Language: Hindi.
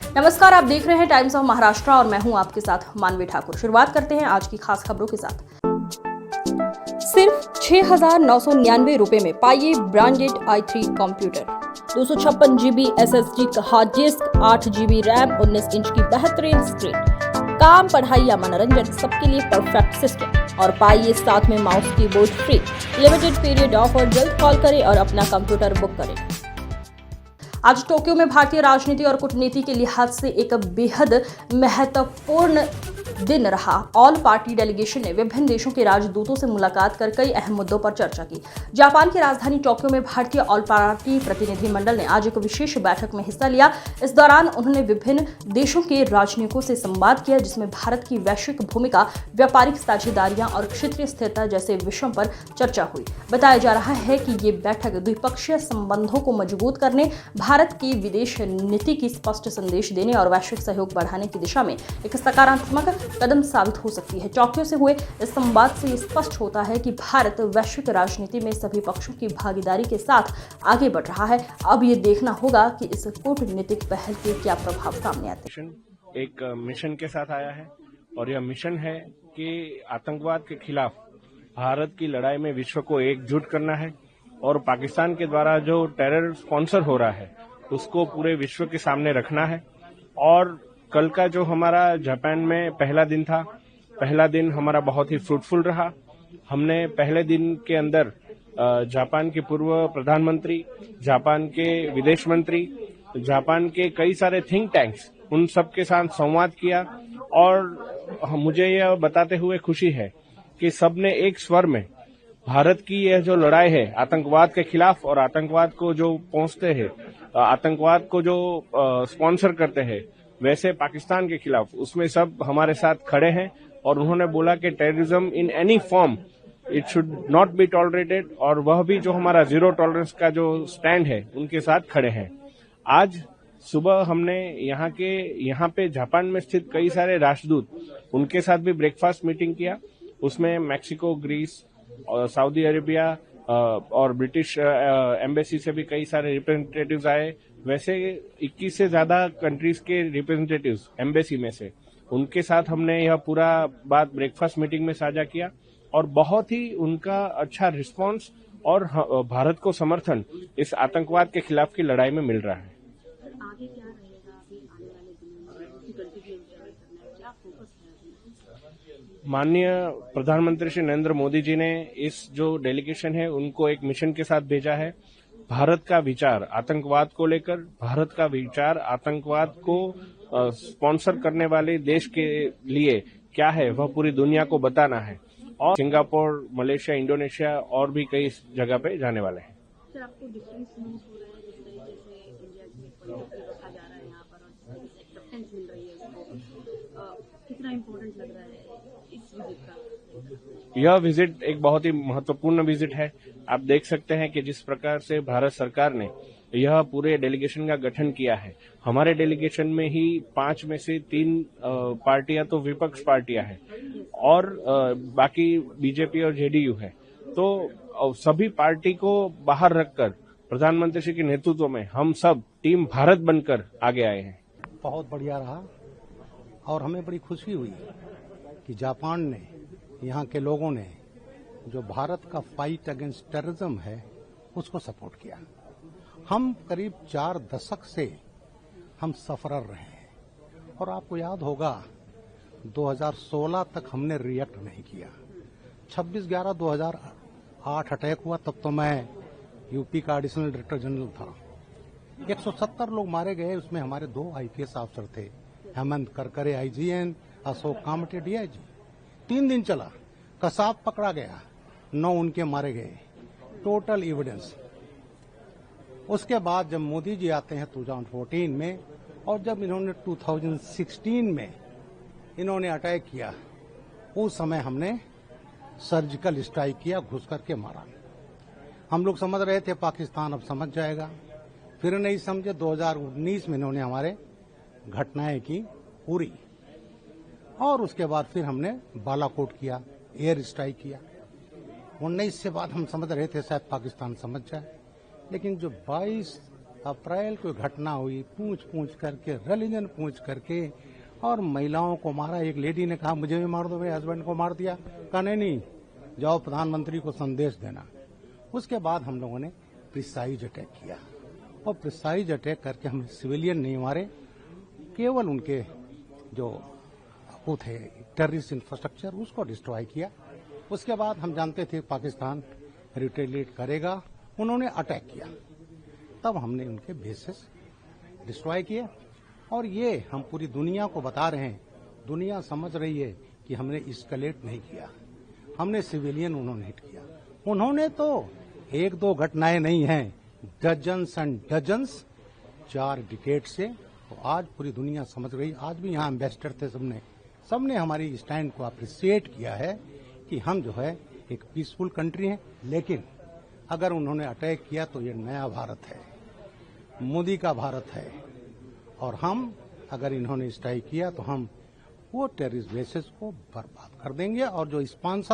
नमस्कार, आप देख रहे हैं टाइम्स ऑफ महाराष्ट्र और मैं हूं आपके साथ मानवी ठाकुर। शुरुआत करते हैं आज की खास खबरों के साथ। सिर्फ 6,999 रुपए में पाइए branded i3 computer, 256 GB SSD का hard disk, 8 GB RAM, 19 inch की बेहतरीन स्क्रीन। काम, पढ़ाई या मनोरंजन, सबके लिए परफेक्ट सिस्टम। और पाइए साथ में mouse keyboard free. Limited period offer, जल्द कॉल करें और अपना कंप्यूटर बुक करें। आज टोक्यो में भारतीय राजनीति और कूटनीति के लिहाज से एक बेहद महत्वपूर्ण दिन रहा। ऑल पार्टी डेलीगेशन ने विभिन्न देशों के राजदूतों से मुलाकात कर कई अहम मुद्दों पर चर्चा की। जापान की राजधानी टोक्यो में भारतीय ऑल पार्टी प्रतिनिधिमंडल ने आज एक विशेष बैठक में हिस्सा लिया। इस दौरान उन्होंने विभिन्न देशों के राजनयिकों से संवाद किया, जिसमें भारत की वैश्विक भूमिका, व्यापारिक साझेदारियां और क्षेत्रीय स्थिरता जैसे विषयों पर चर्चा हुई। बताया जा रहा है कि ये बैठक द्विपक्षीय संबंधों को मजबूत करने, भारत की विदेश नीति की स्पष्ट संदेश देने और वैश्विक सहयोग बढ़ाने की दिशा में एक सकारात्मक कदम साबित हो सकती है। टोक्यो से हुए इस संवाद से ये स्पष्ट होता है कि भारत वैश्विक राजनीति में सभी पक्षों की भागीदारी के साथ आगे बढ़ रहा है। अब ये देखना होगा कि इस कूटनीतिक पहल के क्या प्रभाव सामने आते हैं। एक मिशन के साथ आया है और यह मिशन है कि आतंकवाद के खिलाफ भारत की लड़ाई में विश्व को एकजुट करना है और पाकिस्तान के द्वारा जो टेरर स्पॉन्सर हो रहा है उसको पूरे विश्व के सामने रखना है। और कल का जो हमारा जापान में पहला दिन था, पहला दिन हमारा बहुत ही फ्रूटफुल रहा। हमने पहले दिन के अंदर जापान के पूर्व प्रधानमंत्री, जापान के विदेश मंत्री, जापान के कई सारे थिंक टैंक्स, उन सब के साथ संवाद किया और मुझे यह बताते हुए खुशी है कि सबने एक स्वर में भारत की यह जो लड़ाई है आतंकवाद के खिलाफ और आतंकवाद को जो पहुंचते हैं, आतंकवाद को जो स्पॉन्सर करते हैं वैसे पाकिस्तान के खिलाफ, उसमें सब हमारे साथ खड़े हैं। और उन्होंने बोला कि terrorism in any form it should not be tolerated, और वह भी जो हमारा जीरो टॉलरेंस का जो स्टैंड है उनके साथ खड़े हैं। आज सुबह हमने यहाँ पे जापान में स्थित कई सारे राजदूत, उनके साथ भी ब्रेकफास्ट मीटिंग किया। उसमें मैक्सिको, ग्रीस और सऊदी अरेबिया और ब्रिटिश एम्बेसी से भी कई सारे रिप्रेजेंटेटिव्स आए। वैसे 21 से ज्यादा कंट्रीज के रिप्रेजेंटेटिव्स एम्बेसी में से, उनके साथ हमने यह पूरा बात ब्रेकफास्ट मीटिंग में साझा किया और बहुत ही उनका अच्छा रिस्पांस और भारत को समर्थन इस आतंकवाद के खिलाफ की लड़ाई में मिल रहा है। आगे क्या रहेगा अभी आने वाले दिनों में, कंटिन्यू करना है, क्या फोकस है? माननीय प्रधानमंत्री श्री नरेंद्र मोदी जी ने इस जो डेलीगेशन है उनको एक मिशन के साथ भेजा है। भारत का विचार आतंकवाद को लेकर, भारत का विचार आतंकवाद को स्पॉन्सर करने वाले देश के लिए क्या है वह पूरी दुनिया को बताना है। और सिंगापुर, मलेशिया, इंडोनेशिया और भी कई जगह पे जाने वाले हैं। सर, आपको डिफरेंस महसूस हो रहा है जिस तरीके से इंडिया की पॉलिटिक्स रखा जा रहा है यहाँ पर और जिस तरीके से एक्सेप्टेंस मिल रही है उसको, कितना इम्पोर्टेंट लग रहा है इस विजिट का? यह विजिट एक बहुत ही महत्वपूर्ण विजिट है। आप देख सकते हैं कि जिस प्रकार से भारत सरकार ने यह पूरे डेलीगेशन का गठन किया है। हमारे डेलीगेशन में ही 5 में से 3 पार्टियां तो विपक्ष पार्टियां हैं और बाकी बीजेपी और जेडीयू है। तो सभी पार्टी को बाहर रखकर प्रधानमंत्री जी के नेतृत्व में हम सब टीम भारत बनकर आगे आए हैं। बहुत बढ़िया रहा और हमें बड़ी खुशी हुई कि जापान ने, यहाँ के लोगों ने जो भारत का फाइट अगेंस्ट टेररिज्म है उसको सपोर्ट किया। हम करीब 4 दशक से हम सफरर रहे हैं और आपको याद होगा 2016 तक हमने रिएक्ट नहीं किया। 26/11/2008 अटैक हुआ, तब तो मैं यूपी का एडिशनल डायरेक्टर जनरल था। 170 लोग मारे गए, उसमें हमारे 2 IPS अफसर थे, हेमंत करकरे IGN, अशोक कामटे DIG। 3 दिन चला, कसाब पकड़ा गया, 9 उनके मारे गए, टोटल एविडेंस। उसके बाद जब मोदी जी आते हैं 2014 में और जब इन्होंने 2016 में इन्होंने अटैक किया, उस समय हमने सर्जिकल स्ट्राइक किया, घुस करके मारा। हम लोग समझ रहे थे पाकिस्तान अब समझ जाएगा, फिर नहीं समझे। 2019 में इन्होंने हमारे घटनाएं की पूरी, और उसके बाद फिर हमने बालाकोट किया, एयर स्ट्राइक किया। 19 से बाद हम समझ रहे थे शायद पाकिस्तान समझ जाए, लेकिन जो 22 अप्रैल कोई घटना हुई, पूछ करके, रिलीजन पूछ करके, और महिलाओं को मारा। एक लेडी ने कहा मुझे भी मार दो, मेरे हस्बैंड को मार दिया। कहा नहीं, जाओ प्रधानमंत्री को संदेश देना। उसके बाद हम लोगों ने प्रिसाइज अटैक किया, और प्रिसाइज अटैक करके हमने सिविलियन नहीं मारे, केवल उनके जो वो थे टेररिस्ट इंफ्रास्ट्रक्चर उसको डिस्ट्रॉय किया। उसके बाद हम जानते थे पाकिस्तान रिटेलिएट करेगा, उन्होंने अटैक किया, तब हमने उनके बेसेस डिस्ट्रॉय किए। और ये हम पूरी दुनिया को बता रहे हैं, दुनिया समझ रही है कि हमने एस्केलेट नहीं किया, हमने सिविलियन उन्होंने हिट किया। उन्होंने तो एक दो घटनाएं नहीं हैं, डजन्स एंड डजन्स 4 डिकेड से। तो आज पूरी दुनिया समझ रही, आज भी यहाँ एम्बेसडर थे, सबने हमारी स्टैंड को अप्रिशिएट किया है कि हम जो है एक पीसफुल कंट्री है। लेकिन अगर उन्होंने अटैक किया तो ये नया भारत है, मोदी का भारत है, और हम अगर इन्होंने स्ट्राइक किया तो हम वो टेररिस्ट बेसेस को बर्बाद कर देंगे। और जो स्पॉन्सर